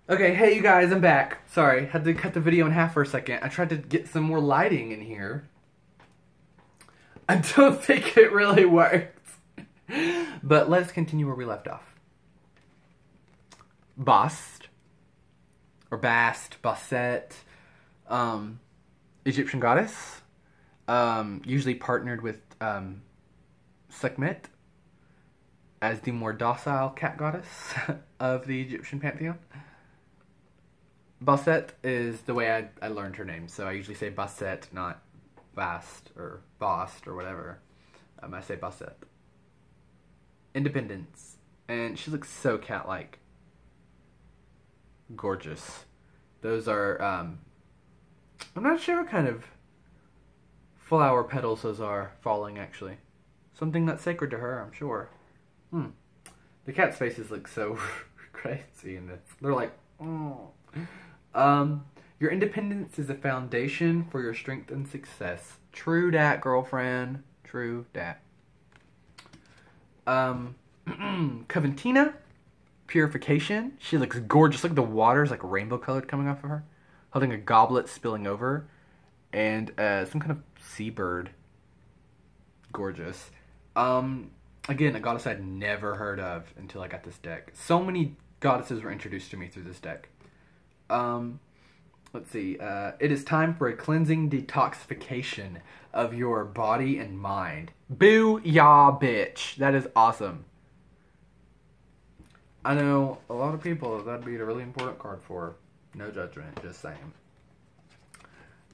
Okay, hey you guys, I'm back. Sorry, had to cut the video in half for a second. I tried to get some more lighting in here. I don't think it really worked. But let's continue where we left off. Bast, or Bast, Bastet, Egyptian goddess, usually partnered with Sekhmet as the more docile cat goddess of the Egyptian pantheon. Bastet is the way I learned her name, so I usually say Bastet, not Bast or Bast or whatever. I say Bastet. Independence, and she looks so cat-like. Gorgeous. Those are, I'm not sure what kind of flower petals those are falling, actually. Something that's sacred to her, I'm sure. The cat's faces look so crazy in this. They're like, oh. Your independence is a foundation for your strength and success. True dat, girlfriend. True dat. Coventina, purification. She looks gorgeous. Look at the water's like rainbow colored coming off of her. Holding a goblet spilling over. And some kind of seabird. Gorgeous. Again, a goddess I'd never heard of until I got this deck. So many goddesses were introduced to me through this deck. Let's see. It is time for a cleansing detoxification of your body and mind. Boo-yah, bitch. That is awesome. I know a lot of people that'd be a really important card for. No judgment, just saying.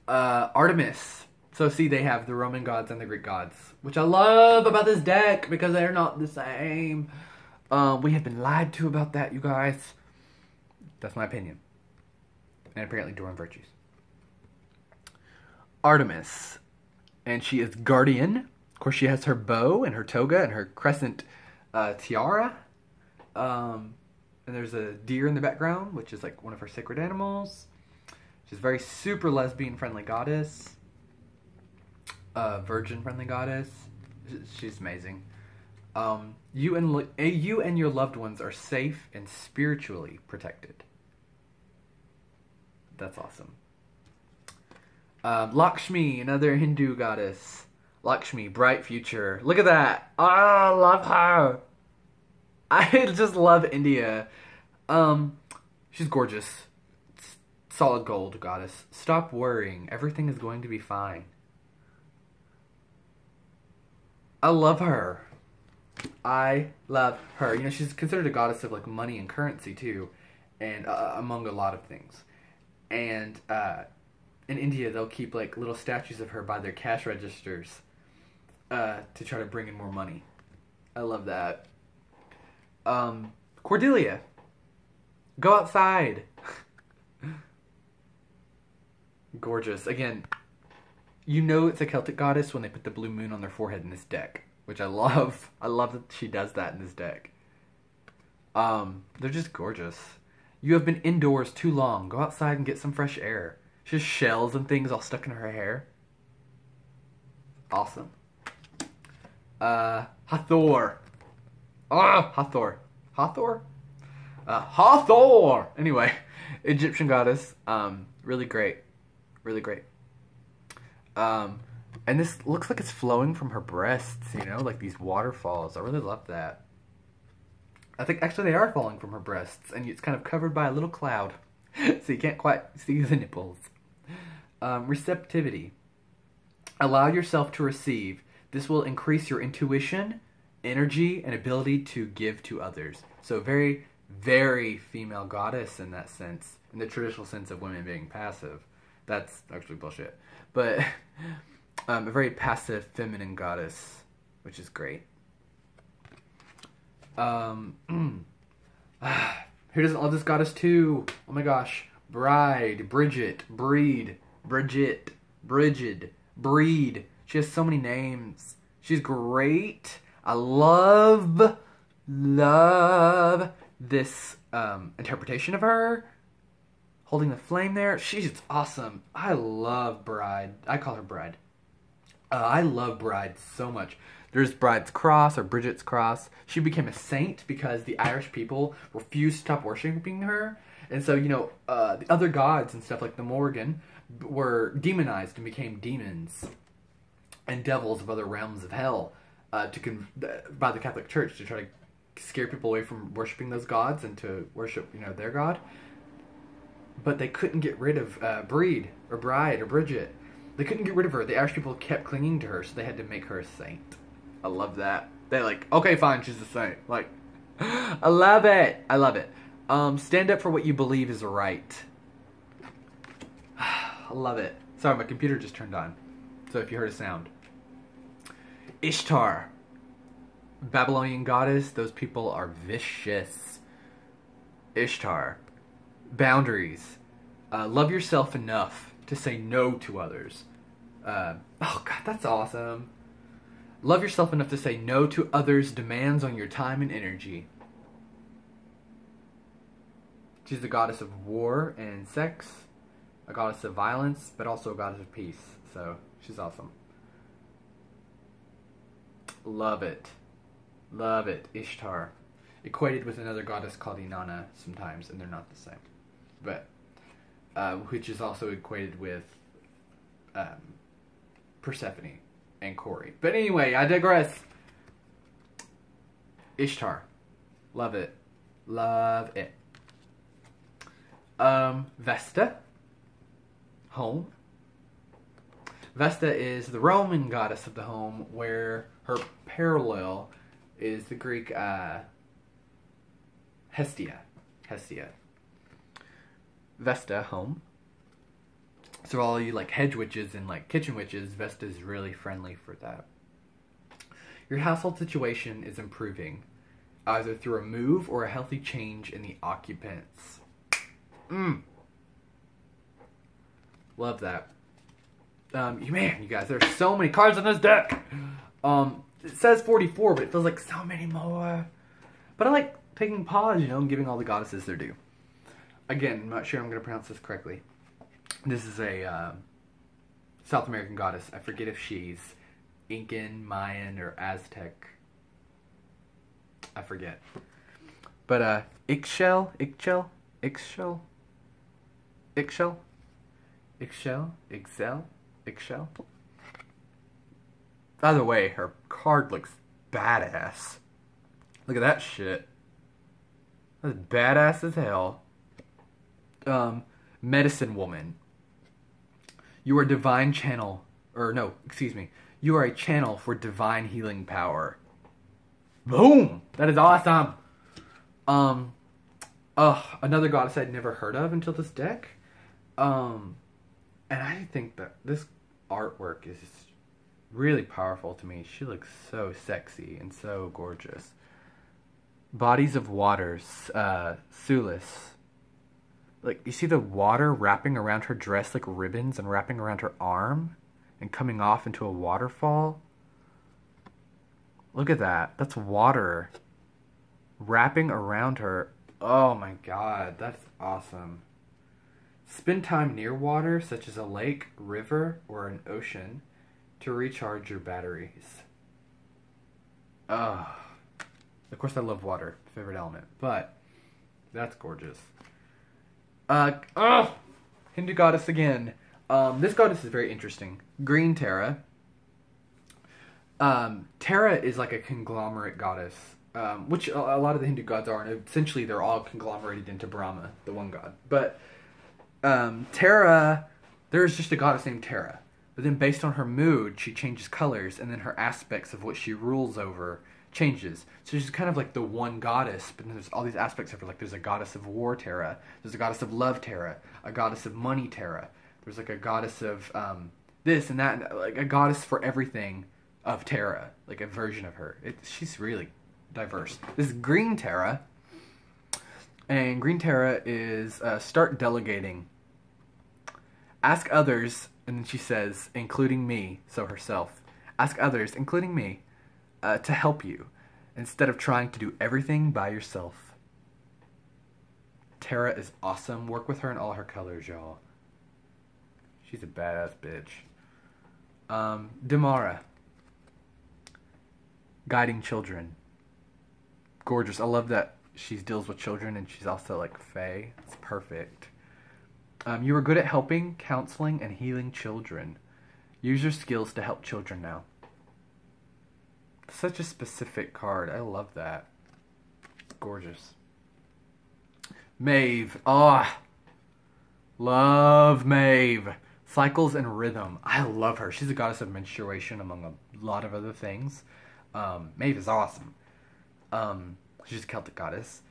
Artemis. So see, they have the Roman gods and the Greek gods, which I love about this deck because they're not the same. We have been lied to about that, you guys. That's my opinion. And apparently Doreen Virtue's. Artemis. And she is guardian. Of course, she has her bow and her toga and her crescent tiara. And there's a deer in the background, which is like one of her sacred animals. She's a very super lesbian-friendly goddess. Virgin-friendly goddess. She's amazing. You and your loved ones are safe and spiritually protected. That's awesome. Lakshmi, another Hindu goddess. Lakshmi, bright future. Look at that. Oh, I love her. I just love India. She's gorgeous. Solid gold goddess. Stop worrying. Everything is going to be fine. I love her. I love her. You know, she's considered a goddess of like money and currency too, and among a lot of things. And in India, they'll keep like little statues of her by their cash registers to try to bring in more money. I love that. Cordelia, go outside. Gorgeous. Again, you know it's a Celtic goddess when they put the blue moon on their forehead in this deck, which I love. I love that she does that in this deck. They're just gorgeous. You have been indoors too long. Go outside and get some fresh air. She has shells and things all stuck in her hair. Awesome. Hathor. Ah, Hathor. Hathor? Hathor! Anyway, Egyptian goddess. Really great. Really great. And this looks like it's flowing from her breasts, you know, like these waterfalls. I really love that. I think actually they are falling from her breasts, and it's kind of covered by a little cloud, so you can't quite see the nipples. Receptivity. Allow yourself to receive. This will increase your intuition, energy, and ability to give to others. So very, very female goddess in that sense, in the traditional sense of women being passive. That's actually bullshit. But a very passive feminine goddess, which is great. Who doesn't love this goddess too? Oh my gosh. Bride, Bridget, Breed, Bridget, Brigid, Breed. She has so many names. She's great. I love this interpretation of her. Holding the flame there. She's awesome. I love Bride. I call her Bride. I love Bride so much. There's Bride's Cross or Bridget's Cross. She became a saint because the Irish people refused to stop worshiping her. And so, the other gods and stuff like the Morgan were demonized and became demons and devils of other realms of hell by the Catholic Church to try to scare people away from worshiping those gods and to worship, their god. But they couldn't get rid of Bride or Bridget. They couldn't get rid of her. The Irish people kept clinging to her, so they had to make her a saint. I love that. They're like, okay, fine, she's a saint. Like, I love it. I love it. Stand up for what you believe is right. I love it. Sorry, my computer just turned on. So if you heard a sound. Ishtar. Babylonian goddess. Those people are vicious. Ishtar. Boundaries. Love yourself enough to say no to others. Oh God, that's awesome. Love yourself enough to say no to others' demands on your time and energy. She's the goddess of war and sex, a goddess of violence, but also a goddess of peace. So she's awesome. Love it. Love it. Ishtar. Equated with another goddess called Inanna sometimes, and they're not the same. But, which is also equated with Persephone and Corey. But anyway, I digress. Ishtar. Love it. Love it. Vesta. Home. Vesta is the Roman goddess of the home, where her parallel is the Greek Hestia. Vesta, home. So all you like hedge witches and like kitchen witches, Vesta is really friendly for that. Your household situation is improving, either through a move or a healthy change in the occupants. Love that. Man, you guys, there's so many cards on this deck. It says 44, but it feels like so many more. But I like taking pause, and giving all the goddesses their due. Again, I'm not sure I'm going to pronounce this correctly. This is a South American goddess. I forget if she's Incan, Mayan, or Aztec. I forget. But Ixchel. By the way, her card looks badass. Look at that shit. That's badass as hell. Medicine woman. You are divine channel. You are a channel for divine healing power. Boom! That is awesome. Another goddess I'd never heard of until this deck. And I think that this artwork is really powerful to me. She looks so sexy and so gorgeous. Bodies of Waters, Sulis. Like, you see the water wrapping around her dress like ribbons and wrapping around her arm and coming off into a waterfall? Look at that. That's water wrapping around her. Oh my God, that's awesome. Spend time near water, such as a lake, river, or an ocean, to recharge your batteries. Of course, I love water, favorite element, but that's gorgeous. Hindu goddess again. This goddess is very interesting. Green Terra. Terra is like a conglomerate goddess, which a lot of the Hindu gods are, and essentially they're all conglomerated into Brahma, the one god. But Terra, there's just a goddess named Terra. But then based on her mood, she changes colors, and then her aspects of what she rules over changes. So she's kind of like the one goddess, but then there's all these aspects of her. Like there's a goddess of war Terra, there's a goddess of love Terra, a goddess of money Terra. There's like a goddess of this and that, like a goddess for everything of Terra, like a version of her. She's really diverse. This is Green Terra, and Green Terra is start delegating. Ask others, and then she says, including me, so herself. Ask others, including me, to help you, instead of trying to do everything by yourself. Terra is awesome. Work with her in all her colors, y'all. She's a badass bitch. Damara. Guiding children. Gorgeous. I love that she deals with children and she's also like fae. It's perfect. You are good at helping, counseling, and healing children. Use your skills to help children now. Such a specific card. I love that. Gorgeous. Maeve. Ah. Love Maeve. Cycles and rhythm. I love her. She's a goddess of menstruation among a lot of other things. Maeve is awesome. She's a Celtic goddess.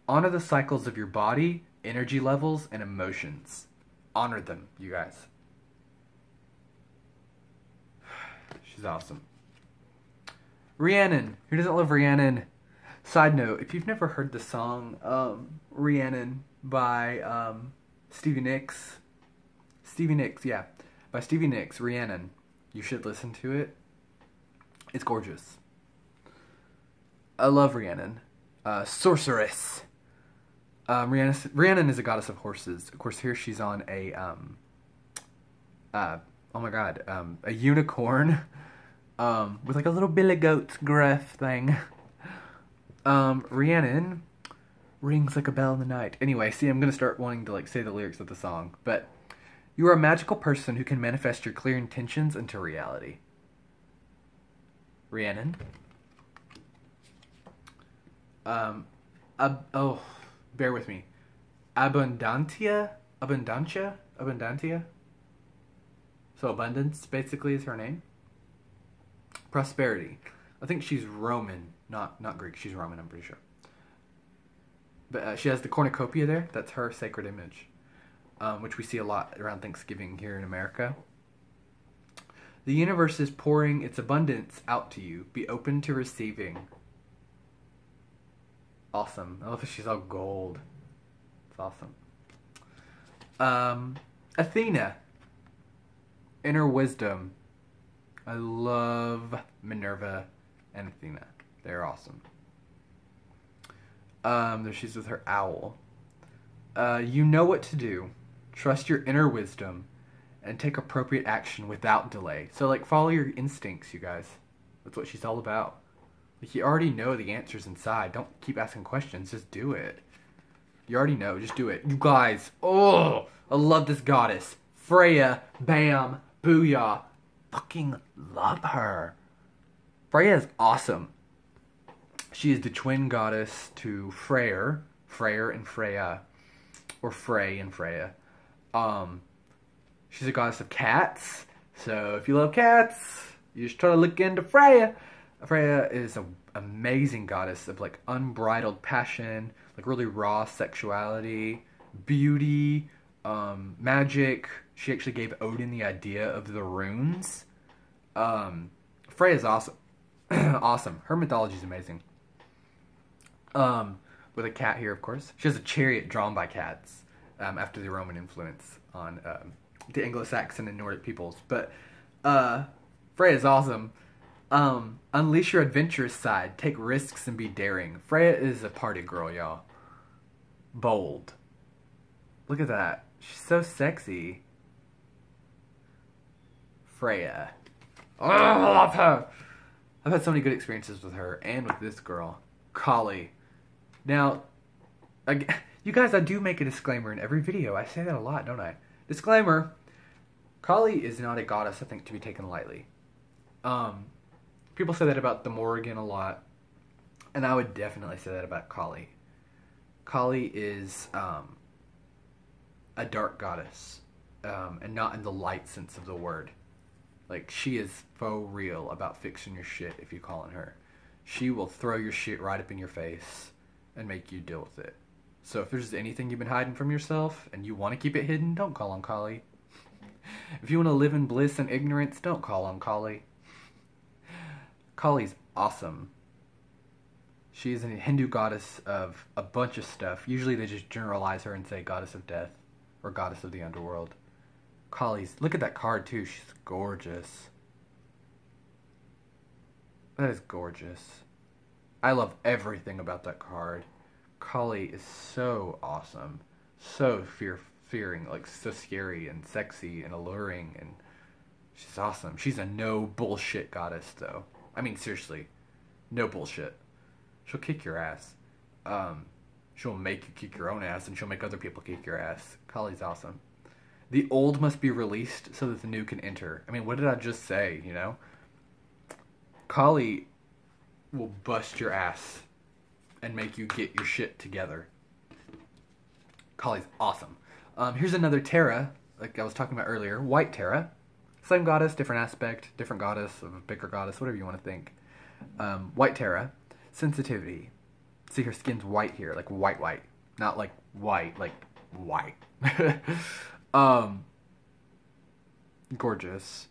Honor the cycles of your body, energy levels, and emotions. Honor them, you guys. She's awesome. Rhiannon. Who doesn't love Rhiannon? Side note, if you've never heard the song Rhiannon by Stevie Nicks. By Stevie Nicks, Rhiannon. You should listen to it. It's gorgeous. I love Rhiannon. Sorceress. Rhiannon is a goddess of horses. Of course, here she's on a oh my god, a unicorn with like a little billy goat's gruff thing. Rhiannon rings like a bell in the night. Anyway, see, I'm gonna start wanting to like say the lyrics of the song, but you are a magical person who can manifest your clear intentions into reality. Rhiannon. Oh, bear with me. Abundantia. So abundance basically is her name. Prosperity. I think she's Roman, not Greek. She's Roman, I'm pretty sure. But she has the cornucopia there. That's her sacred image, which we see a lot around Thanksgiving here in America. The universe is pouring its abundance out to you. Be open to receiving. Awesome. I love that she's all gold. It's awesome. Athena. Inner wisdom. I love Minerva and Athena. They're awesome. There she's with her owl. You know what to do. Trust your inner wisdom and take appropriate action without delay. So, like, follow your instincts, you guys. That's what she's all about. Like, you already know the answers inside. Don't keep asking questions. Just do it. You already know. Just do it. You guys. Oh, I love this goddess. Freya. Bam. Booyah. Fucking love her. Freya is awesome. She is the twin goddess to Freyr and Freya. Or Frey and Freya. She's a goddess of cats. So if you love cats, you just try to look into Freya. Freya is an amazing goddess of like unbridled passion, like really raw sexuality, beauty, magic. She actually gave Odin the idea of the runes. Freya's awesome. Awesome. Her mythology is amazing. With a cat here, of course. She has a chariot drawn by cats, after the Roman influence on the Anglo-Saxon and Nordic peoples. But Freya's awesome. Unleash your adventurous side. Take risks and be daring. Freya is a party girl, y'all. Bold. Look at that. She's so sexy. Freya. Oh, I love her. I've had so many good experiences with her and with this girl. Kali. Now, you guys, I do make a disclaimer in every video. I say that a lot, don't I? Disclaimer. Kali is not a goddess, I think, to be taken lightly. People say that about the Morrigan a lot. And I would definitely say that about Kali. Kali is a dark goddess. And not in the light sense of the word. Like, she is faux real about fixing your shit if you call on her. She will throw your shit right up in your face and make you deal with it. So if there's anything you've been hiding from yourself and you want to keep it hidden, don't call on Kali. If you want to live in bliss and ignorance, don't call on Kali. Kali's awesome. She is a Hindu goddess of a bunch of stuff. Usually they just generalize her and say goddess of death or goddess of the underworld. Kali's, look at that card too. She's gorgeous. That is gorgeous. I love everything about that card. Kali is so awesome. So fearing, like so scary and sexy and alluring, and she's awesome. She's a no bullshit goddess though. I mean, seriously. No bullshit. She'll kick your ass. She'll make you kick your own ass, and she'll make other people kick your ass. Kali's awesome. The old must be released so that the new can enter. I mean, what did I just say, you know? Kali will bust your ass and make you get your shit together. Kali's awesome. Here's another Terra, like I was talking about earlier. White Terra. Same goddess, different aspect, different goddess, of a bigger goddess, whatever you want to think. White Terra. Sensitivity. See, her skin's white here, like white. Not like white, like white. Gorgeous.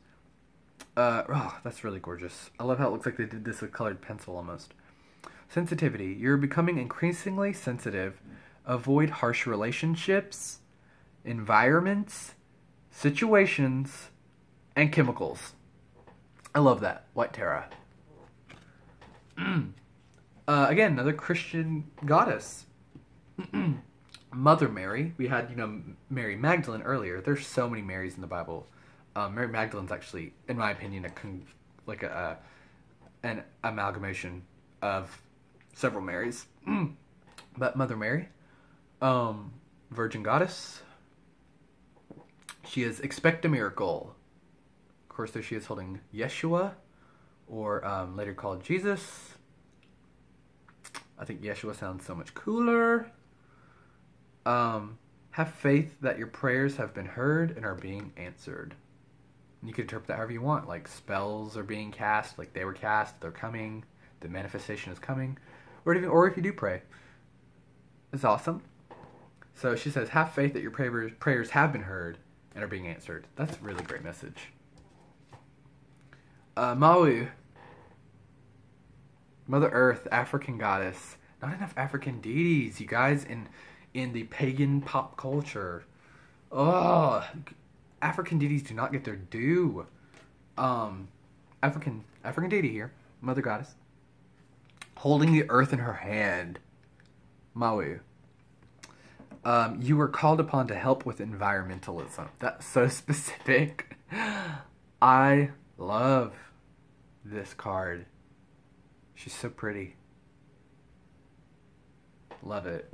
Oh, that's really gorgeous. I love how it looks like they did this with colored pencil almost. Sensitivity. You're becoming increasingly sensitive. Avoid harsh relationships, environments, situations, and chemicals. I love that. White Terra. Again, another Christian goddess. Mother Mary. We had, you know, Mary Magdalene earlier. There's so many Marys in the Bible. Mary Magdalene's actually, in my opinion, an amalgamation of several Marys. But Mother Mary, Virgin Goddess. She is expect a miracle. Of course, there she is holding Yeshua, or later called Jesus. I think Yeshua sounds so much cooler. Have faith that your prayers have been heard and are being answered. And you can interpret that however you want. Like spells are being cast, like they were cast, they're coming, the manifestation is coming. Or if you do pray. It's awesome. So she says, have faith that your prayers have been heard and are being answered. That's a really great message. Maui. Mother Earth, African goddess. Not enough African deities, you guys, in the pagan pop culture. Oh, African deities do not get their due. African deity here, Mother Goddess, holding the earth in her hand. Maui. You were called upon to help with environmentalism. That's so specific. I love this card. She's so pretty. Love it.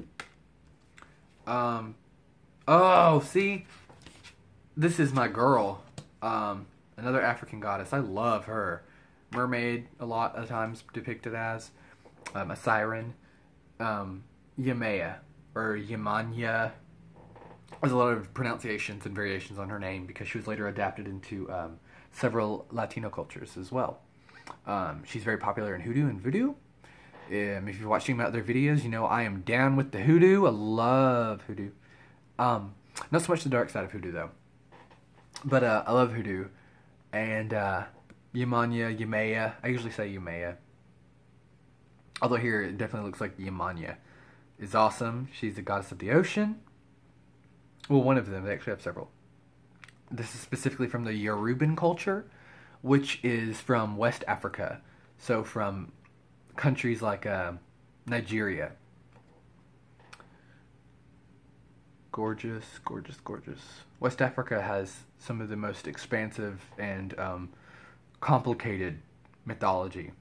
Oh, see? This is my girl. Another African goddess. I love her. Mermaid, a lot of times depicted as. A siren. Yemaya, or Yemaya. There's a lot of pronunciations and variations on her name because she was later adapted into several Latino cultures as well. She's very popular in hoodoo and voodoo. If you're watching my other videos, you know I am down with the hoodoo. I love hoodoo. Not so much the dark side of hoodoo, though. But I love hoodoo. And Yemaya. I usually say Yemaya. Although here it definitely looks like Yemaya is awesome. She's the goddess of the ocean. Well, one of them. They actually have several. This is specifically from the Yoruban culture, which is from West Africa. So from countries like Nigeria. Gorgeous, gorgeous, gorgeous. West Africa has some of the most expansive and complicated mythology.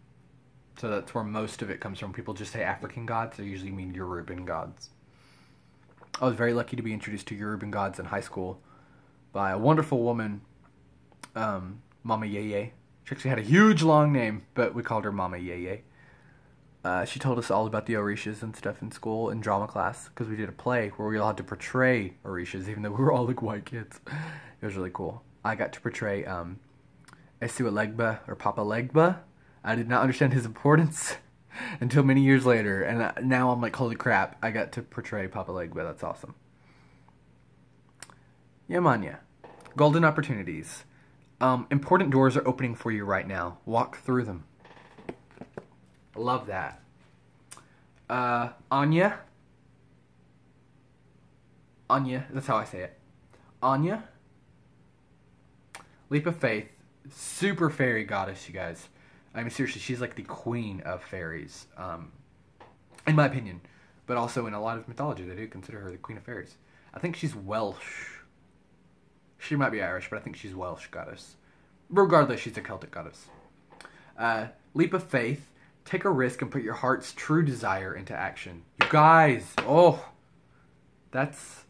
So that's where most of it comes from. People just say African gods. They usually mean Yoruban gods. I was very lucky to be introduced to Yoruban gods in high school by a wonderful woman, Mama Yeye. She actually had a huge long name, but we called her Mama Yeye. She told us all about the Orishas and stuff in school in drama class because we did a play where we all had to portray Orishas, even though we were all like white kids. It was really cool. I got to portray Esu Legba or Papa Legba. I did not understand his importance until many years later, and now I'm like, holy crap, I got to portray Papa Legba. That's awesome. Yemaya. Golden opportunities. Important doors are opening for you right now. Walk through them. Love that. Anya. Anya, that's how I say it. Anya. Leap of faith. Super fairy goddess, you guys. I mean, seriously, she's like the queen of fairies. In my opinion. But also in a lot of mythology, they do consider her the queen of fairies. I think she's Welsh. She might be Irish, but I think she's Welsh goddess. Regardless, she's a Celtic goddess. Leap of faith. take a risk and put your heart's true desire into action. You guys, oh, that's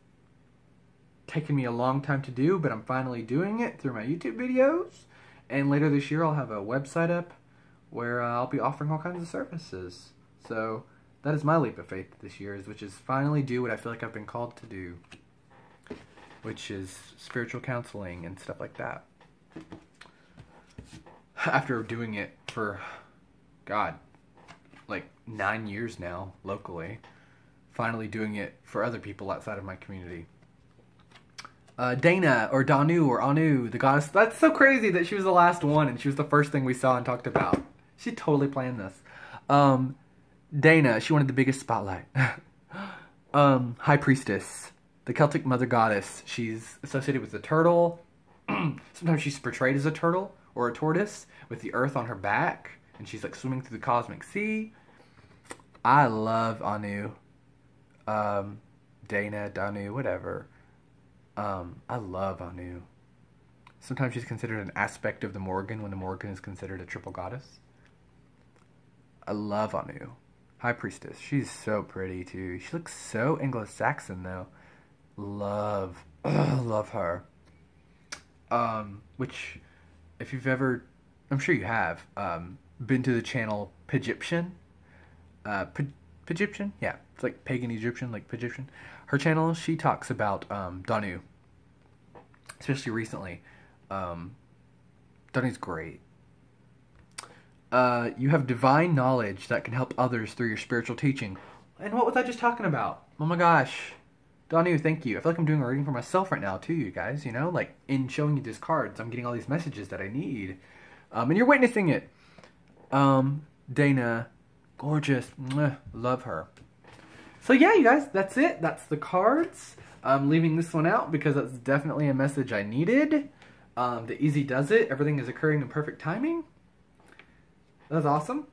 taken me a long time to do, but I'm finally doing it through my YouTube videos. And later this year, I'll have a website up where I'll be offering all kinds of services. So that is my leap of faith this year, which is finally do what I feel like I've been called to do, which is spiritual counseling and stuff like that. After doing it for, God, like 9 years now, locally, finally doing it for other people outside of my community. Dana, or Danu, or Anu, the goddess. That's so crazy that she was the last one, and she was the first thing we saw and talked about. She totally planned this. Dana, she wanted the biggest spotlight. High Priestess, the Celtic mother goddess. She's associated with the turtle. Sometimes she's portrayed as a turtle or a tortoise with the earth on her back, and she's like swimming through the cosmic sea. I love Anu. Dana, Danu, whatever. I love Anu. Sometimes she's considered an aspect of the Morgan when the Morgan is considered a triple goddess. I love Anu. High Priestess. She's so pretty too. She looks so Anglo-Saxon though. Love her. Which, if you've ever, I'm sure you have, been to the channel P.H.D. P.H.D? Yeah, it's like pagan Egyptian, like P.H.D. Her channel, she talks about Danu, especially recently. Danu's great. You have divine knowledge that can help others through your spiritual teaching. And what was I just talking about? Oh my gosh. Danu, thank you. I feel like I'm doing a reading for myself right now too, you guys, you know? Like, in showing you these cards, I'm getting all these messages that I need. And you're witnessing it. Dana, gorgeous. Mwah, love her. So yeah, you guys, that's it. That's the cards. I'm leaving this one out because that's definitely a message I needed. The easy does it. Everything is occurring in perfect timing. That's awesome.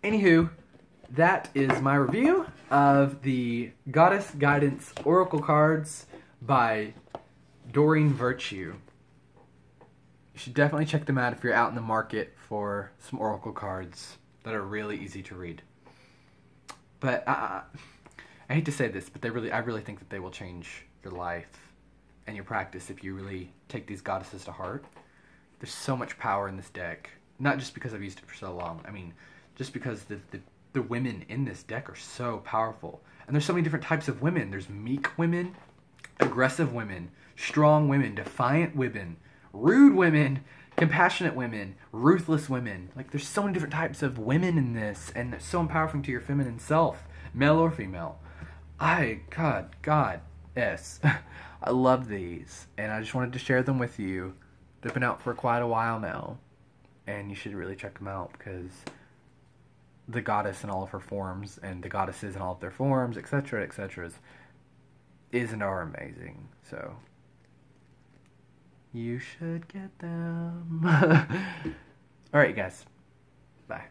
Anywho, that is my review of the Goddess Guidance Oracle cards by Doreen Virtue. You should definitely check them out if you're out in the market for some Oracle cards that are really easy to read. But I hate to say this, but I really think that they will change your life and your practice if you really take these goddesses to heart. There's so much power in this deck. Not just because I've used it for so long. I mean, just because the women in this deck are so powerful. And there's so many different types of women. There's meek women, aggressive women, strong women, defiant women, rude women, compassionate women, ruthless women. Like, there's so many different types of women in this, and it's so empowering to your feminine self, male or female. God, yes. I love these, and I just wanted to share them with you. They've been out for quite a while now, and you should really check them out, because the goddess in all of her forms, and the goddesses in all of their forms, etc., etc., is and are amazing. So you should get them. Alright, guys. Bye.